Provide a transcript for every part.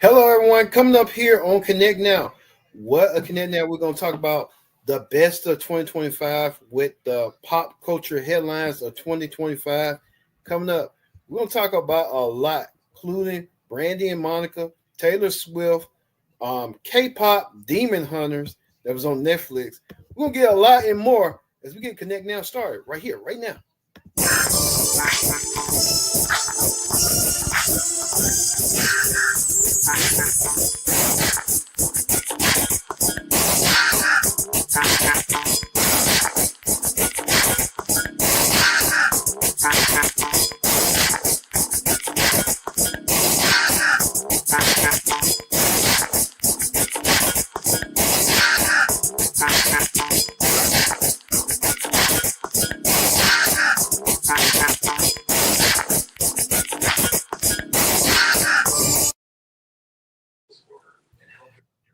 Hello, everyone. Coming up here on Connect Now. What a Connect Now. We're going to talk about the best of 2025 with the pop culture headlines of 2025. Coming up, we're going to talk about a lot, including Brandy and Monica, Taylor Swift, K-pop, Demon Hunters that was on Netflix. We're going to get a lot and more as we get Connect Now started right here, right now.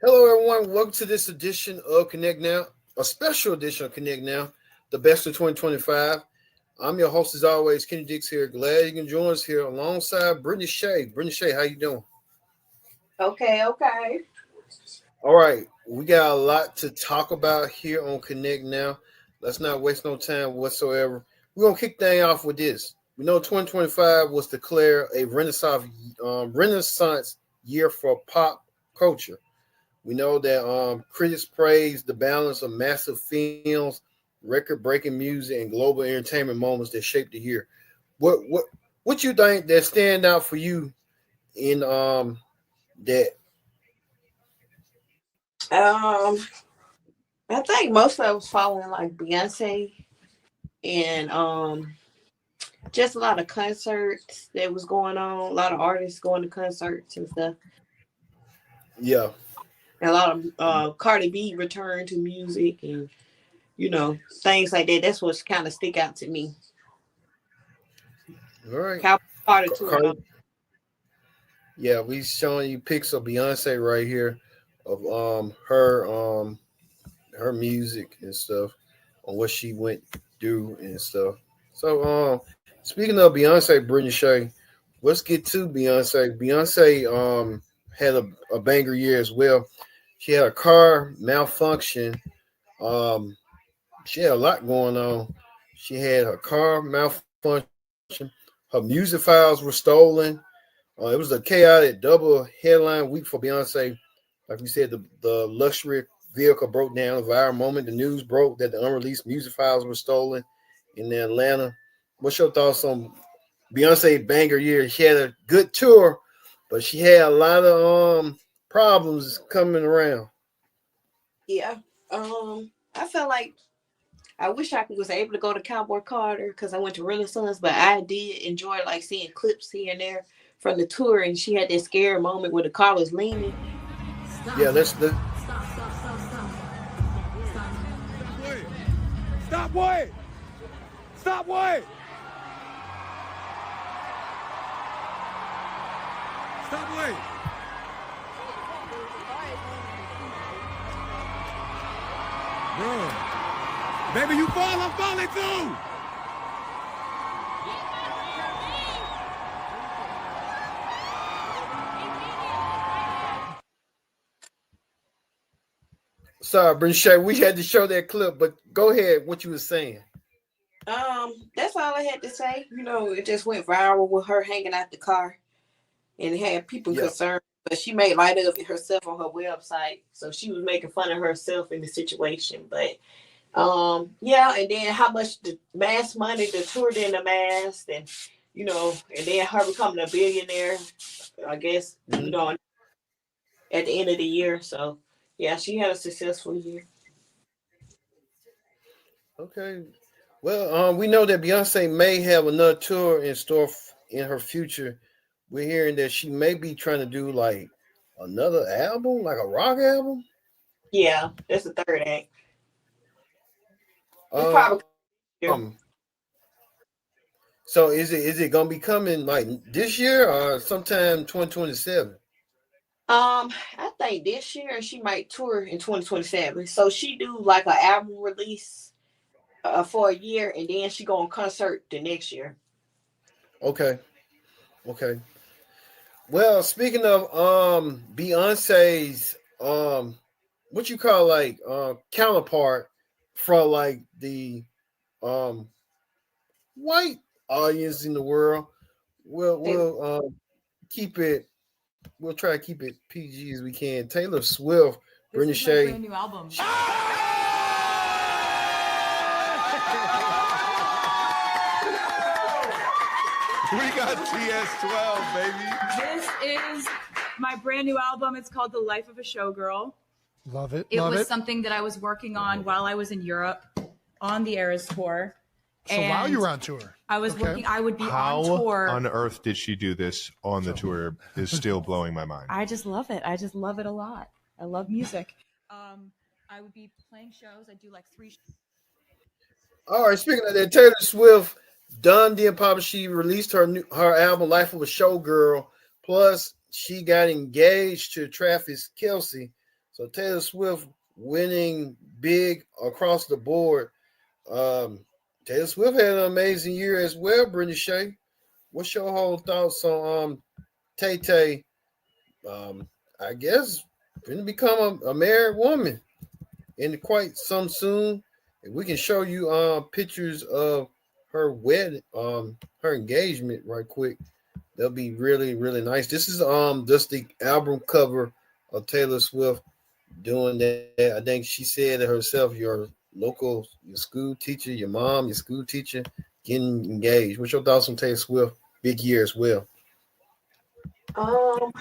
Hello, everyone. Welcome to this edition of Connect Now, a special edition of Connect Now, the best of 2025. I'm your host, as always, Kenny Dix here. Glad you can join us here alongside Brittany Shea. Brittany Shea, how you doing? Okay. All right. We got a lot to talk about here on Connect Now. Let's not waste no time whatsoever. We're going to kick things off with this. We know 2025 was declared a Renaissance year for pop culture. We know that critics praised the balance of massive films, record-breaking music, and global entertainment moments that shaped the year. What you think that stand out for you in that? I think most of it was following like Beyonce and just a lot of concerts that was going on, a lot of artists going to concerts and stuff. Yeah. And a lot of Cardi B returned to music and things like that. That's what's kind of stick out to me. All right. Cardi too. Yeah, we showing you pics of Beyonce right here of her music and stuff on what she went through and stuff. So speaking of Beyonce, Brittany Shea, let's get to Beyonce. Beyonce had a banger year as well. She had a car malfunction. She had a lot going on. She had her car malfunction. Her music files were stolen. It was a chaotic double headline week for Beyonce. Like we said, the luxury vehicle broke down. A viral moment. The news broke that the unreleased music files were stolen in Atlanta. What's your thoughts on Beyonce banger year? She had a good tour, but she had a lot of problems coming around. Yeah. I felt like I wish I was able to go to Cowboy Carter because I went to Renaissance, but I did enjoy like seeing clips here and there from the tour, and she had that scary moment where the car was leaning. Yeah, let's Stop what? Stop what? Stop what? Bro. Baby, you fall, I'm falling too. Sorry, Brittany Shea, we had to show that clip, but go ahead. What you were saying? That's all I had to say. It just went viral with her hanging out the car, and it had people concerned. But she made light of it herself on her website, so she was making fun of herself in the situation. But and then how much the mass money the tour didn't amass, and and then her becoming a billionaire, I guess, at the end of the year. So yeah, she had a successful year. Okay. Well, we know that Beyonce may have another tour in store in her future. We're hearing that she may be trying to do like another album, like a rock album. Yeah, that's the third act. It's Um, probably. so is it gonna be coming like this year or sometime 2027? I think this year she might tour in 2027. So she do like an album release for a year, and then she go on concert the next year. Okay. Okay. Well, speaking of Beyonce's what you call like counterpart from like the um white audience in the world, we'll keep it. We'll try to keep it PG as we can. Taylor Swift, This Brenda is my Shea. brand new album. We got TS12, baby. This is my brand new album. It's called The Life of a Showgirl. Love it. It Love was it. something that I was working on while I was in Europe on the Eras tour. So while you were on tour, I was working. I would be How on tour. on earth did she do this on the tour is still blowing my mind. I just love it. I just love it a lot. I love music. I would be playing shows. I do like 3 shows. All right, speaking of that, Taylor Swift done did pop. She released her album "Life of a Showgirl." Plus, she got engaged to Travis Kelce. So Taylor Swift winning big across the board. Taylor Swift had an amazing year as well. Brenda Shea, what's your whole thoughts on Tay Tay? I guess going to become a married woman in quite some soon. If we can show you pictures of her wedding, her engagement right quick, that'll be really, really nice. This is just the album cover of Taylor Swift doing that. I think she said it herself, your school teacher, your mom, your school teacher getting engaged. What's your thoughts on Taylor Swift? Big year as well. Um,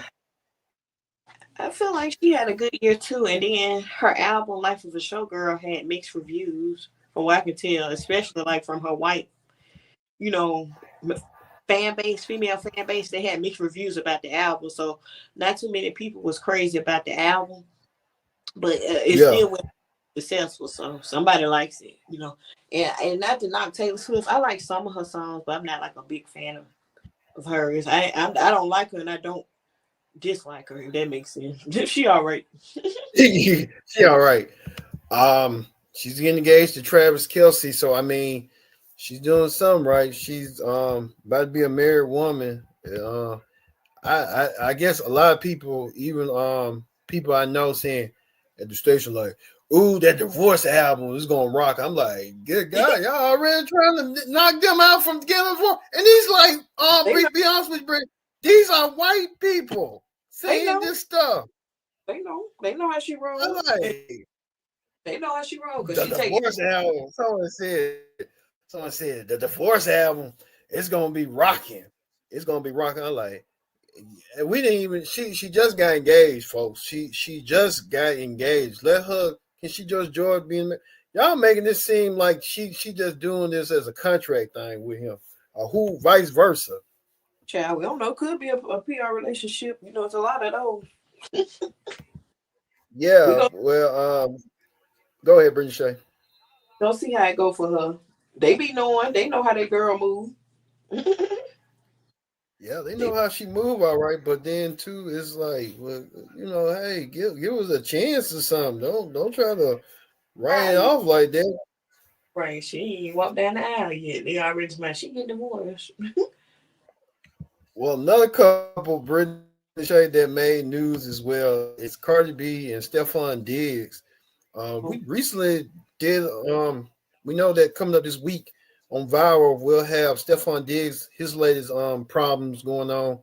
I feel like she had a good year too, and then her album "Life of a Showgirl" had mixed reviews, from what I can tell, especially like from her white, you know, fan base, female fan base. They had mixed reviews about the album, so not too many people was crazy about the album, but it still went successful. So somebody likes it, And not to knock Taylor Swift, I like some of her songs, but I'm not like a big fan of hers. I don't like her, and I don't dislike her. If that makes sense. She all right. She all right. She's getting engaged to Travis Kelce, so I mean, she's doing something right. She's about to be a married woman. I guess a lot of people, even people I know, saying at the station like, "Ooh, that divorce album is gonna rock." I'm like, "Good God, y'all already trying to knock them out from together for?" And he's like, be honest with you, these are white people saying this stuff. They know how she rolls. Like, they know how she rolls the divorce album. Someone said the divorce album is gonna be rocking. It's gonna be rocking. I'm like, we didn't even. She just got engaged, folks. She just got engaged. Let her. Can she just enjoy being? Y'all making this seem like she just doing this as a contract thing with him, or who vice versa. Child, we don't know. Could be a PR relationship. It's a lot of those. Yeah. Well, go ahead, Brenda Shea. Don't see how it go for her. They be knowing. They know how that girl move. Yeah, they know how she move, all right. But then too, it's like, well, hey, give us a chance or something. Don't try to write it off like that. Right, she ain't walked down the aisle yet. They already smart. She get divorced. Well, another couple British that made news as well is Cardi B and Stephon Diggs. We recently did. We know that coming up this week on Viral, we'll have Stephon Diggs, his latest problems going on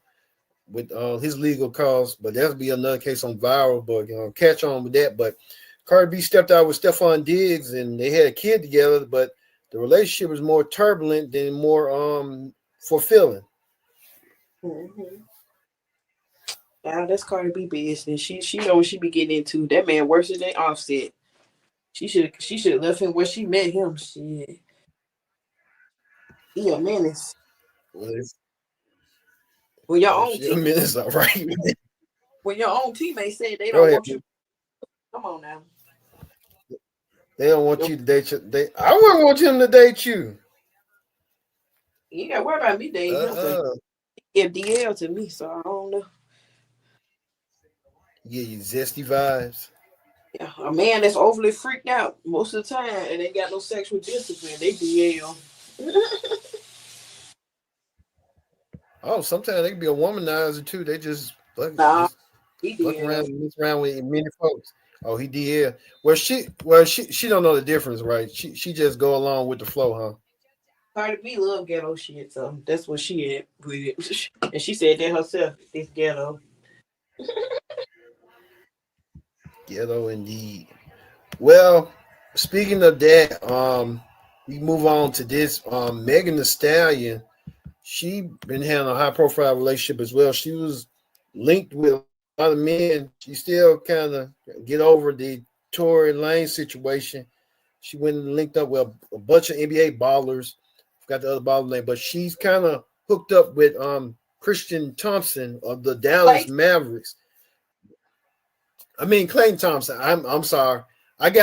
with his legal cause, but that'll be another case on Viral. But catch on with that. But Cardi B stepped out with Stephon Diggs, and they had a kid together, but the relationship was more turbulent than more fulfilling. Mm-hmm. Wow, that's Cardi B business. She know what she be getting into. That man worse than Offset. She should left him where she met him. Shit. He a menace. Well, your own teammates, all right. When your own teammates say they don't want you, come on now. They don't want you to date you. I wouldn't want him to date you. You ain't got to worry about me dating him. Give DL to me, so I don't know. Yeah, you zesty vibes. Yeah, a man that's overly freaked out most of the time and ain't got no sexual discipline, they DL. Oh, sometimes they can be a womanizer too. They just Nah, just he fuck DL. around and mess around with many folks. Oh, he did. She don't know the difference, right? She just go along with the flow, huh? Cardi B love ghetto shit, so that's what she had with it. And she said that herself, this ghetto. Ghetto indeed. Well, speaking of that, we move on to this. Megan Thee Stallion, she been having a high profile relationship as well. She was linked with a lot of men. She still kind of get over the Tory Lane situation. She went and linked up with a bunch of NBA ballers. Forgot the other baller name, but she's kind of hooked up with Christian Thompson of the Dallas Like, Mavericks. I mean Clayton Thompson. I'm sorry. I'm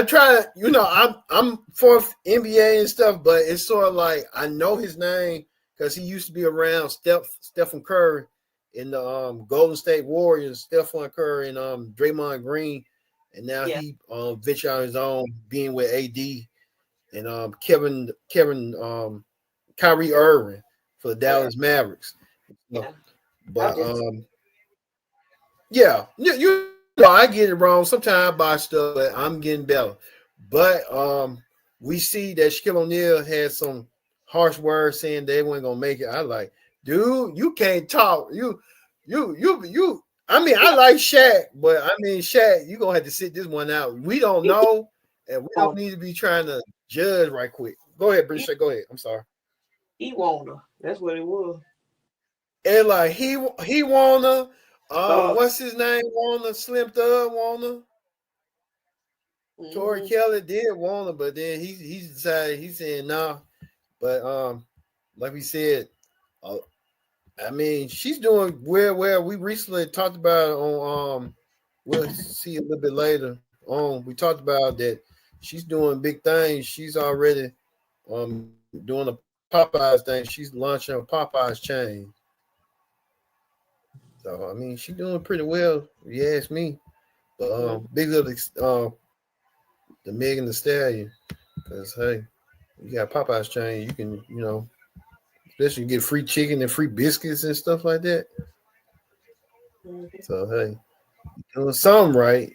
trying to, I'm for NBA and stuff, but it's sort of like I know his name because he used to be around Stephen Curry in the Golden State Warriors, Stephen Curry and Draymond Green, and now yeah, he ventured on his own, being with AD and Kevin Kyrie Irving for the yeah, Dallas Mavericks. yeah. I'm But just yeah, you know, I get it wrong. Sometimes I buy stuff, but I'm getting better. But we see that Shaquille O'Neal had some harsh words saying they weren't gonna make it. I like, dude, you can't talk. You. I mean, I like Shaq, but I mean, Shaq, you gonna have to sit this one out. We don't know, and we don't need to be trying to judge right quick. Go ahead, British. Go ahead. I'm sorry. he wanted her. That's what it was. And like he wanna Uh, what's his name? Wanna Slim Thug wanna Tori mm-hmm. Kelly did wanna, but then he decided he's saying no. But like we said, uh, I mean she's doing where we recently talked about it on we'll see a little bit later on. We talked about that she's doing big things. She's already doing a Popeyes thing. She's launching a Popeyes chain. So I mean, she's doing pretty well, if you ask me. But Mm-hmm. big up the Megan Thee Stallion, because hey, you got Popeyes chain, you can especially get free chicken and free biscuits and stuff like that. Mm-hmm. So hey, doing something right.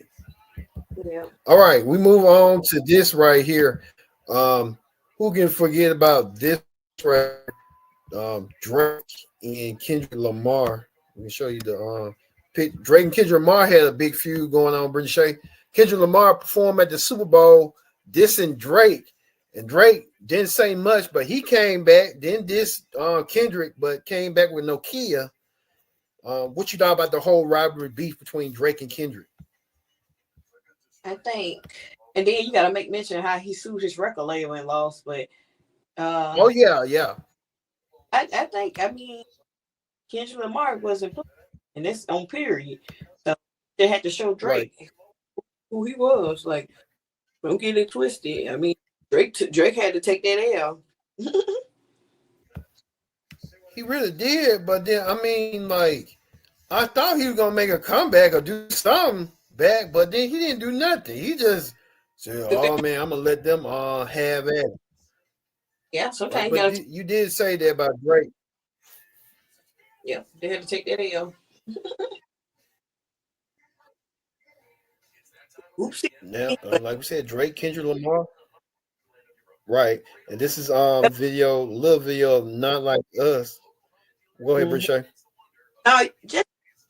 Yeah. All right, we move on to this right here. Who can forget about this right? Drake and Kendrick Lamar. Let me show you the pic. Drake and Kendrick Lamar had a big feud going on. British Shay. Kendrick Lamar performed at the Super Bowl, dissing Drake, and Drake didn't say much, but he came back. Didn't diss Kendrick, but came back with Nokia. What you thought about the whole rivalry beef between Drake and Kendrick? I think, and then you got to make mention how he sued his record label and lost. But Oh yeah. I think, I mean, Kendrick Lamar wasn't put, and that's on period. So they had to show Right. Drake who he was. Like, don't get it twisted. I mean, Drake had to take that L. He really did, but then I mean, like, I thought he was gonna make a comeback or do something back, but then he didn't do nothing. He just said, "Oh man, I'm gonna let them have it." Yeah, sometimes you But gotta. you did say that about Drake. Yeah, they had to take that L. Oopsie. Now, like we said, Drake, Kendrick Lamar, right? And this is little video, not like us. Go ahead, Mhm. Brishay. No,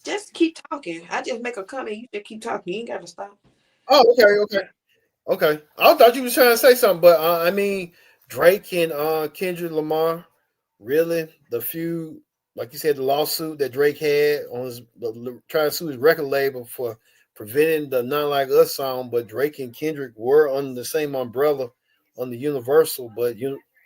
just keep talking. I just make a comment. You just keep talking. You ain't gotta stop. Oh, okay. I thought you was trying to say something, but I mean, Drake and Kendrick Lamar, really, the few, like you said, the lawsuit that Drake had on his trying to sue his record label for preventing the "Not Like Us" song, but Drake and Kendrick were under the same umbrella on the Universal, but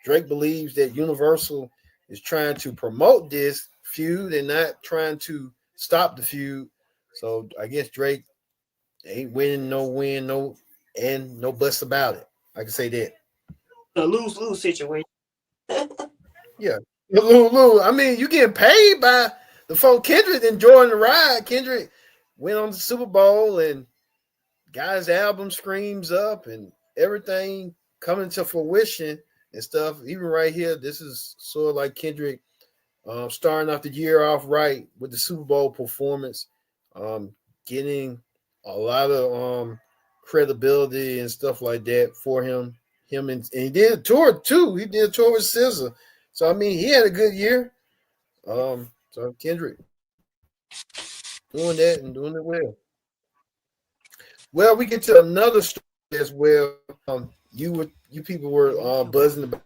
Drake believes that Universal is trying to promote this feud and not trying to stop the feud. So I guess Drake ain't winning, no win, no bust about it. I can say that. A lose-lose situation. Yeah. Lou, I mean, you getting paid by the folk Kendrick enjoying the ride. Kendrick went on the Super Bowl and got his album Screams up and everything coming to fruition and stuff. Even right here, this is sort of like Kendrick starting off the year off right with the Super Bowl performance, getting a lot of credibility and stuff like that for him. And he did a tour too. He did a tour with SZA. So I mean, he had a good year. So Kendrick doing that and doing it well. Well, we get to another story as well. You people were buzzing about.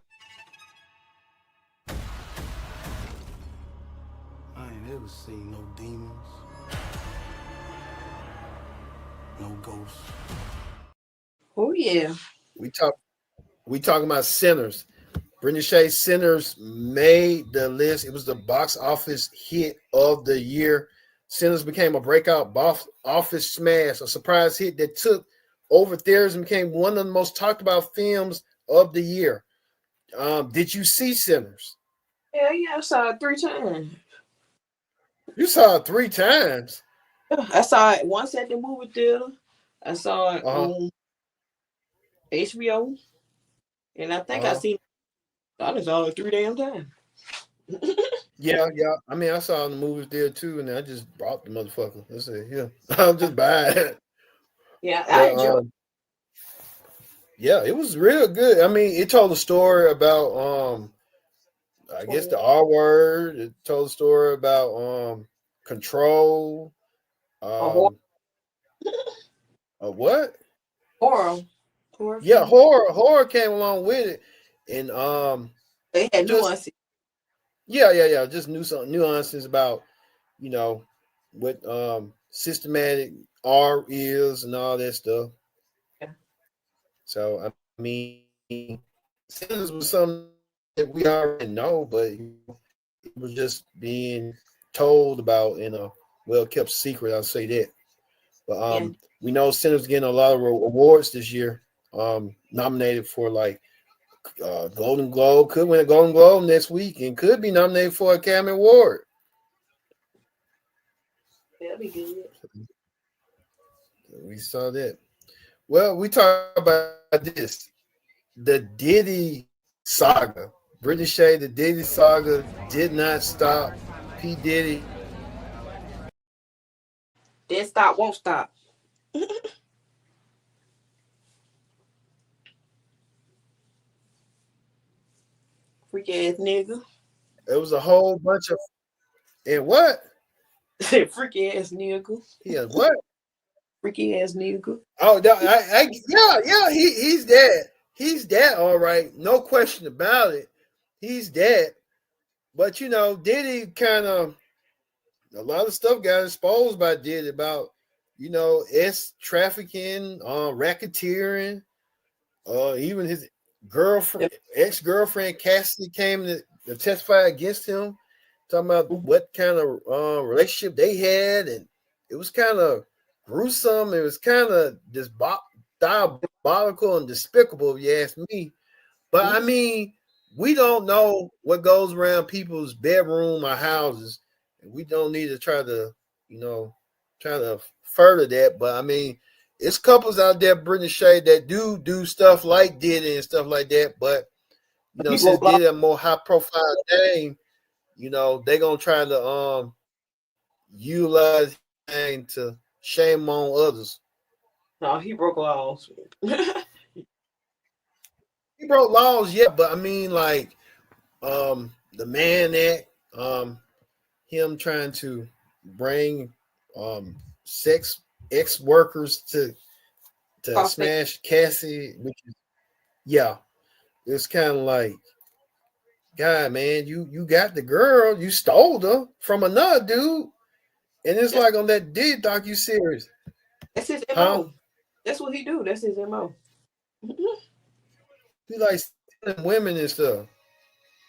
I ain't ever seen no demons, no ghosts. Oh yeah. We talking about Sinners. Britney Shea Sinners made the list. It was the box office hit of the year. Sinners became a breakout box office smash, a surprise hit that took over theaters and became one of the most talked about films of the year. Did you see Sinners? Yeah, I saw it 3 times. You saw it 3 times. I saw it once at the movie theater. I saw it on HBO. And I think I saw it 3 damn times. Yeah. I mean, I saw the movies there too, and I just bought the motherfucker. I said, yeah, I'll just buy it. Yeah, I enjoyed it. Yeah, it was real good. I mean, it told a story about I guess the R word. It told a story about control. Horror. What? Horror. Yeah, horror came along with it. And they had nuances. Yeah. Just nuances about, what systematic R is and all that stuff. Yeah. So I mean, Sinners was something that we already know, but it was just being told about in a well-kept secret. I'll say that. But we know Sinners getting a lot of awards this year. Nominated for like Golden Globe, could win a Golden Globe next week, and could be nominated for an Academy Award. That'll be good. We saw that. Well, we talked about this. The Diddy saga. Britney Shea, the Diddy saga did not stop. P. Diddy. Didn't stop, won't stop. Freak ass nigga. It was a whole bunch of. And what? Freaky ass nigga. Yeah, what? Freaky ass nigga. Oh, yeah. He's dead. He's dead. All right, no question about it. He's dead. But Diddy kind of a lot of stuff got exposed by Diddy about trafficking, racketeering. Even his girlfriend, ex-girlfriend Cassidy came to testify against him, talking about what kind of relationship they had, and it was kind of gruesome. It was kind of just diabolical and despicable, if you ask me. But I mean, we don't know what goes around people's bedroom or houses, and we don't need to try to further that. But I mean, it's couples out there, Britney Shea, that do stuff like Diddy and stuff like that. But since Diddy a more high profile name, they're gonna try to utilize thing to shame on others. No, he broke laws. He broke laws, yeah, but I mean, like the Mann Act, him trying to bring sex workers to smash Cassie, which is it's kind of like, God, man, you got the girl, you stole her from another dude, and it's like on that Diddy docu-series. That's his MO. That's what he do. That's his MO. He like stealing women and stuff.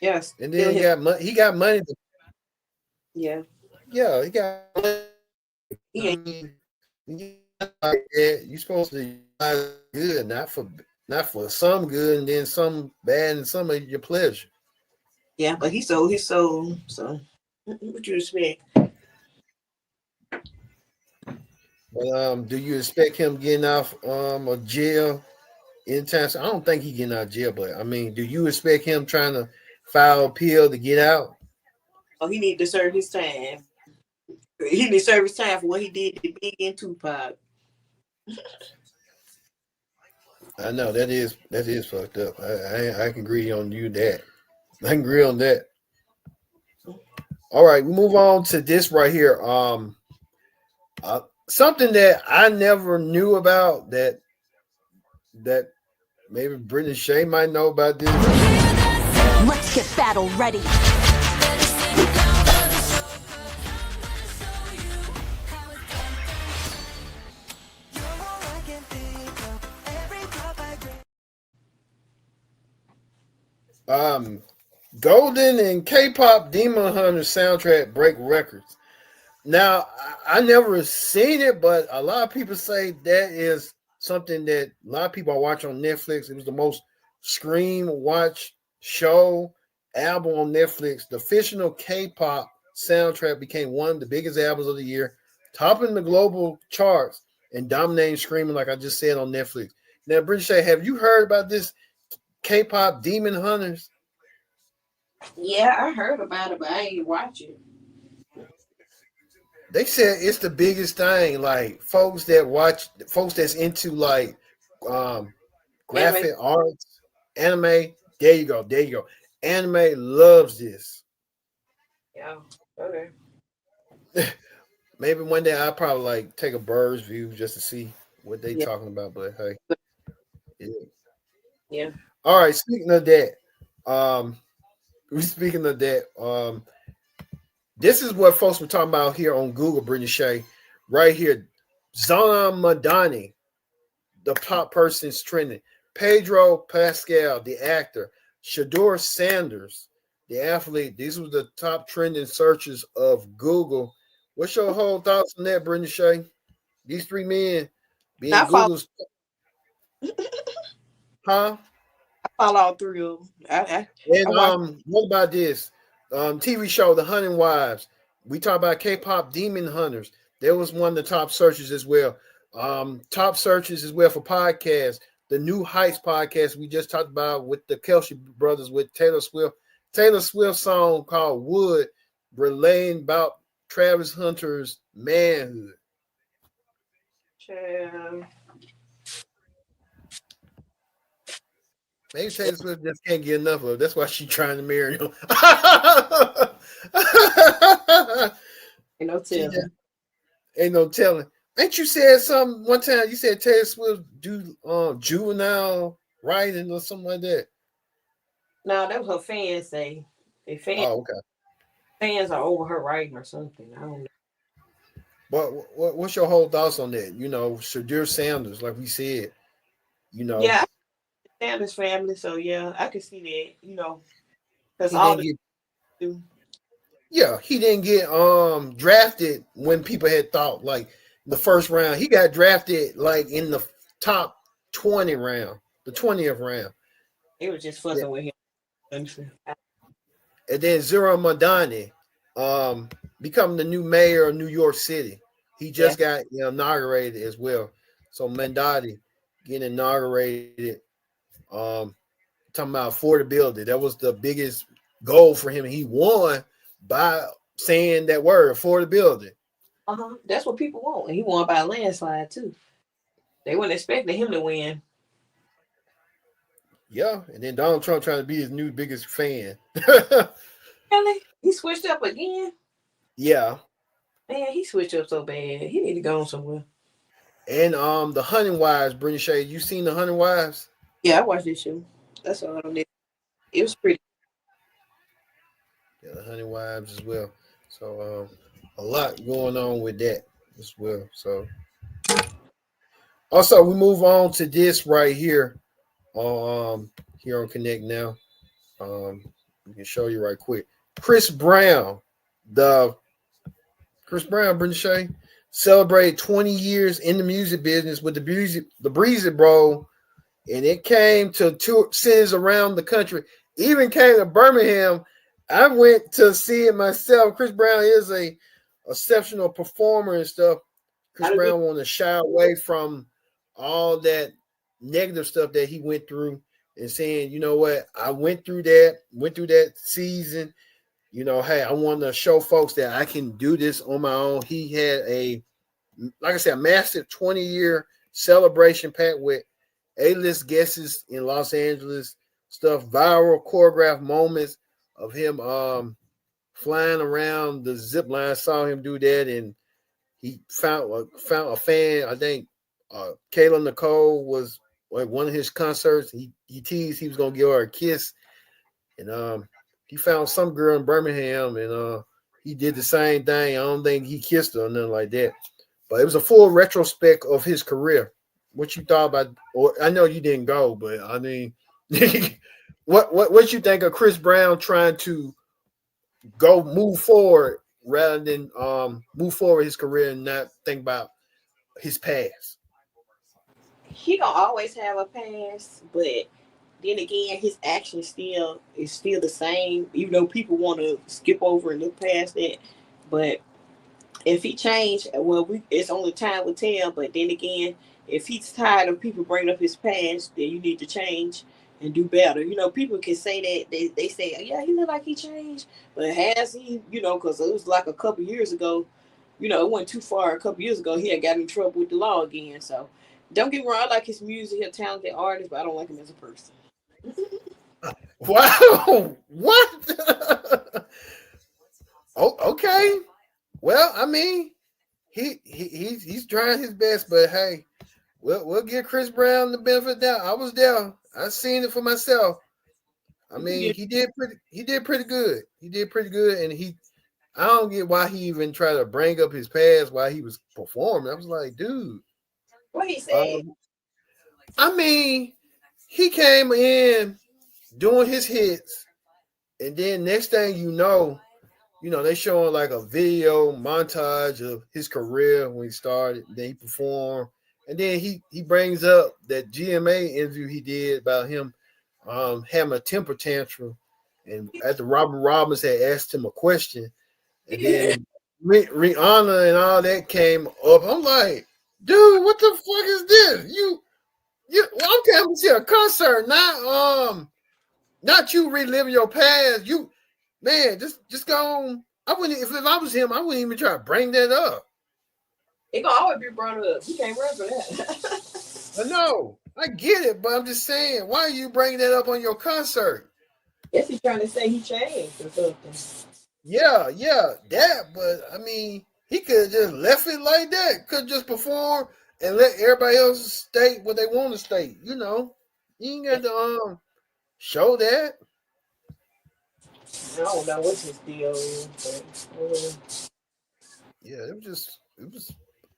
Yes. And then he got money. Yeah, he got money. Like that, you're supposed to use good, not for some good and then some bad and some of your pleasure. Yeah, but he sold. So what you expect? But do you expect him getting off of jail anytime soon? I don't think he getting out of jail, but I mean, do you expect him trying to file appeal to get out? Oh, he need to serve his time. He need to serve his time for what he did to Big and Tupac. I know that is fucked up. I can agree on you that. I can agree on that. All right, we move on to this right here. Something that I never knew about that maybe Brittany Shea might know about this. Let's get battle ready. Golden and K-pop Demon Hunter soundtrack break records. Now, I never seen it, but a lot of people say that is something that a lot of people are watching on Netflix. It was the most streamed watch show album on Netflix. The fictional K-pop soundtrack became one of the biggest albums of the year, topping the global charts and dominating streaming, like I just said, on Netflix. Now, British, have you heard about this K-pop Demon Hunters? Yeah, I heard about it, but I ain't watch it. They said it's the biggest thing. Like folks that's into like graphic arts, anime. There you go. Anime loves this. Yeah. Okay. Maybe one day I'll probably like take a bird's view just to see what they talking about. But hey, yeah. All right. Speaking of that, this is what folks were talking about here on Google, Brittany Shea. Right here, Zana Madani, the top person's trending. Pedro Pascal, the actor. Shador Sanders, the athlete. These were the top trending searches of Google. What's your whole thoughts on that, Brittany Shea? These three men being Google's. Huh? I follow all three of them. What about this? TV show, The Hunting Wives. We talk about K-pop Demon Hunters. There was one of the top searches as well. Top searches as well for podcasts. The New Heights podcast we just talked about with the Kelsey brothers with Taylor Swift. Taylor Swift song called Wood, relaying about Travis Hunter's manhood. Maybe Taylor Swift just can't get enough of it. That's why she's trying to marry him. Ain't no telling. Ain't no telling. Ain't you said something one time? You said Taylor Swift do juvenile writing or something like that. No, that was her fans say. Fans are over her writing or something. I don't know. But what's your whole thoughts on that? You know, Shadur Sanders, like we said, you know. Yeah, Sanders family. So yeah, I can see that. You know, because all he didn't get drafted when people had thought like the first round. He got drafted like in the top 20 round, the 20th round. It was just fucking with him. And then Zero Madani become the new mayor of New York City. He just got inaugurated as well. So Mandati getting inaugurated. Talking about affordability. That was the biggest goal for him. He won by saying that word, affordability. That's what people want. And he won by a landslide too. They weren't expecting him to win. Yeah, and then Donald Trump trying to be his new biggest fan. Really? He switched up again? Yeah. Man, he switched up so bad. He need to go on somewhere. And the Hunting Wives, Brittany Shea. You seen the Hunting Wives? Yeah, I watched this show. That's all I did. It was pretty. Yeah, the Hunting Wives as well. So a lot going on with that as well. So also we move on to this right here. Here on Connect Now. We can show you right quick. Chris Brown, Brenda Shea, celebrated 20 years in the music business with the Breezy Bowl, and it came to 2 cities around the country. Even came to Birmingham. I went to see it myself. Chris Brown is a exceptional performer and stuff. Chris Brown want to shy away from all that negative stuff that he went through and saying, you know what, I went through that season. You know, hey, I want to show folks that I can do this on my own. He had like I said, a massive 20-year celebration packed with A-list guests in Los Angeles, stuff, viral choreographed moments of him flying around the zip line. Saw him do that, and he found a fan. I think Kayla Nicole was at one of his concerts. He teased he was gonna give her a kiss, and he found some girl in Birmingham, and he did the same thing. I don't think he kissed her or nothing like that. But it was a full retrospect of his career. What you thought about? Or I know you didn't go, but I mean, what you think of Chris Brown trying to move forward rather than move forward his career and not think about his past? He gonna always have a past, but then again, his action is still the same. Even though people want to skip over and look past that, but if he changed, well, it's only time will tell. But then again, if he's tired of people bringing up his past, then you need to change and do better. You know, people can say that they say, yeah, he look like he changed, but has he? You know, because it was like a couple years ago. You know, it went too far. A couple years ago, he had got in trouble with the law again. So, don't get me wrong, I like his music. He's a talented artist, but I don't like him as a person. Wow, what? Oh, okay. Well, I mean, he's trying his best, but hey, we'll give Chris Brown the benefit of the doubt. I was there. I seen it for myself. I mean, he did pretty good. He did pretty good, and I don't get why he even tried to bring up his past while he was performing. I was like, dude. What he said? I mean, he came in doing his hits, and then next thing you know, they showing like a video montage of his career when he started. Then he performed, and then he brings up that GMA interview he did about him having a temper tantrum, and after Robert Robbins had asked him a question, and then Rihanna and all that came up. I'm like, dude, what the fuck is this? I'm coming to see a concert, not you reliving your past. Just go on. I wouldn't, if I was him, I wouldn't even try to bring that up. It gonna always be brought up. You can't run for that. I know, I get it, but I'm just saying, why are you bringing that up on your concert? Guess he's trying to say he changed or something. Yeah, that. But I mean, he could have just left it like that. Could just perform and let everybody else state what they want to state. You ain't got to show that. I don't know what his deal is, but yeah, it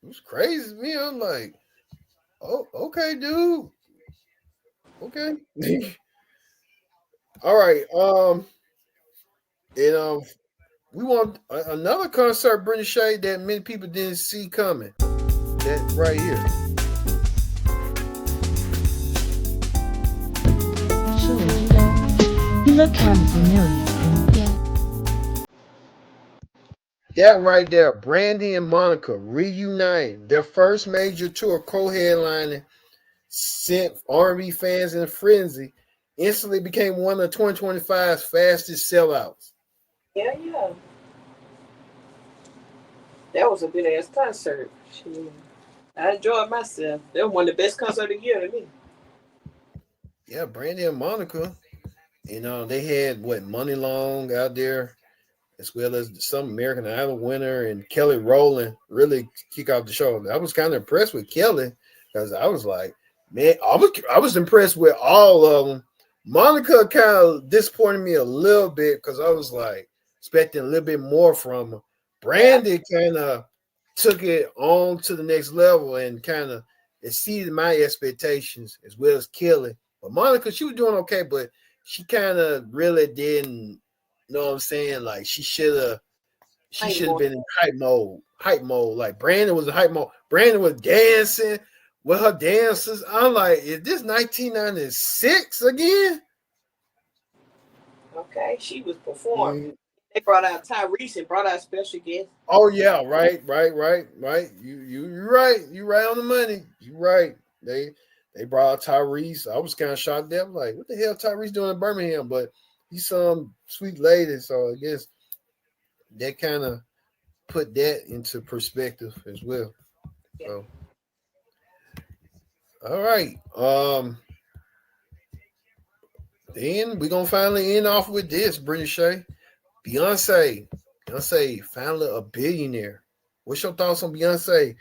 was crazy to me. I'm like, oh, okay, dude. Okay. All right. And we want another concert, British Shade, that many people didn't see coming. That right here. You look kind of familiar. That right there, Brandy and Monica reuniting their first major tour, co-headlining, sent R&B fans in a frenzy. Instantly became one of 2025's fastest sellouts. Yeah. That was a good ass concert. I enjoyed myself. That was one of the best concerts of the year to me. Yeah, Brandy and Monica. They had Money Long out there, as well as some American Idol winner and Kelly Rowland really kick off the show. I was kind of impressed with Kelly because I was like, man, I was impressed with all of them. Monica kind of disappointed me a little bit because I was like expecting a little bit more from her. Brandy kind of took it on to the next level and kind of exceeded my expectations, as well as Kelly. But Monica, she was doing okay, but she kind of really didn't, you know what I'm saying? Like she should have been in hype mode. Like Brandon was in hype mode. Brandon was dancing with her dancers. I'm like, is this 1996 again? Okay, she was performing. They brought out Tyrese and brought out special guest. Oh yeah, right. You're right. You're right on the money. You're right. They brought out Tyrese. I was kind of shocked. There, like, what the hell Tyrese doing in Birmingham? But he's some sweet lady, so I guess that kind of put that into perspective as well. Yeah. So, all right. Then we're gonna finally end off with this, Brittany Shay. Beyonce finally a billionaire. What's your thoughts on Beyonce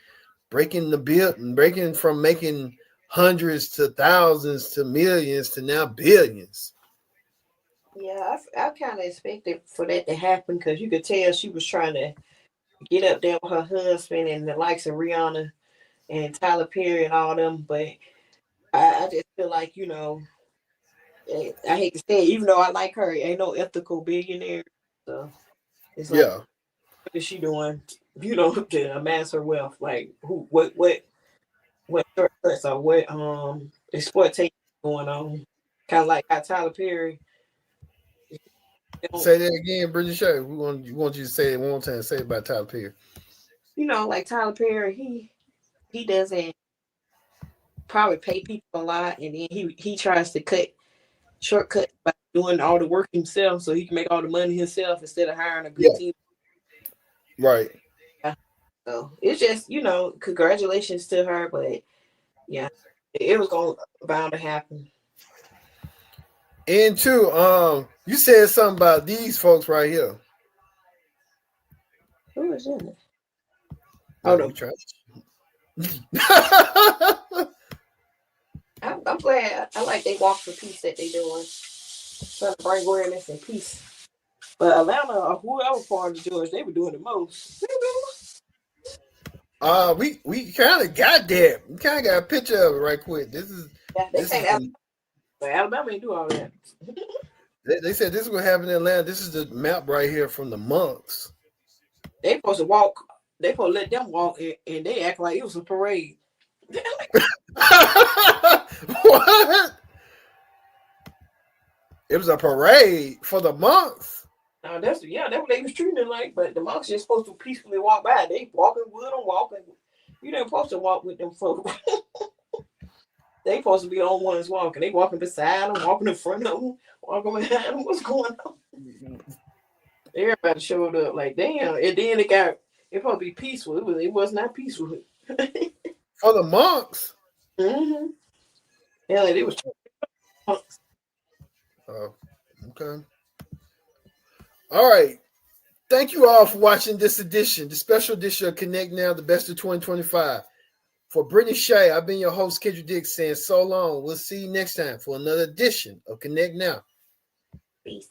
breaking from making hundreds to thousands to millions to now billions? Yeah, I kind of expected for that to happen because you could tell she was trying to get up there with her husband and the likes of Rihanna and Tyler Perry and all them. But I just feel like, you know, I hate to say it, even though I like her, ain't no ethical billionaire. So it's like, Yeah. what is she doing, you know, to amass her wealth? Like, what shortcuts or what exploitation going on? Kind of like how Tyler Perry. Say that again, Brittany Shay. We want you to say it one more time. Say it about Tyler Perry. You know, like Tyler Perry, he doesn't probably pay people a lot, and then he tries to cut shortcuts by doing all the work himself, so he can make all the money himself instead of hiring a good team. Right. Yeah. So it's just, you know, congratulations to her, but yeah, it was bound to happen. And two, you said something about these folks right here. Who is in it? Oh no. I'm glad. I like they walk for peace that they doing. Trying to bring awareness and peace. But Atlanta or whoever part of Georgia, they were doing the most. We kind of got that. We kind of got a picture of it right quick. Alabama ain't do all that. They said this is what happened in Atlanta. This is the map right here from the monks. They supposed to walk. They supposed to let them walk, and they act like it was a parade. What? It was a parade for the monks. Now that's what they was treating it like. But the monks just supposed to peacefully walk by. They walking with them, walking. You ain't supposed to walk with them folks. They supposed to be the only ones walking. They walking beside them, walking in front of them, walking behind them. What's going on? Everybody showed up like, damn. And then it supposed to be peaceful. It was not peaceful. For the monks. Mm-hmm. Yeah, like, it was monks. Oh, okay. All right. Thank you all for watching this edition, the special edition of Connect Now, the best of 2025. For Brittany Shay, I've been your host, Kendrick Dix, saying so long. We'll see you next time for another edition of Connect Now. Peace.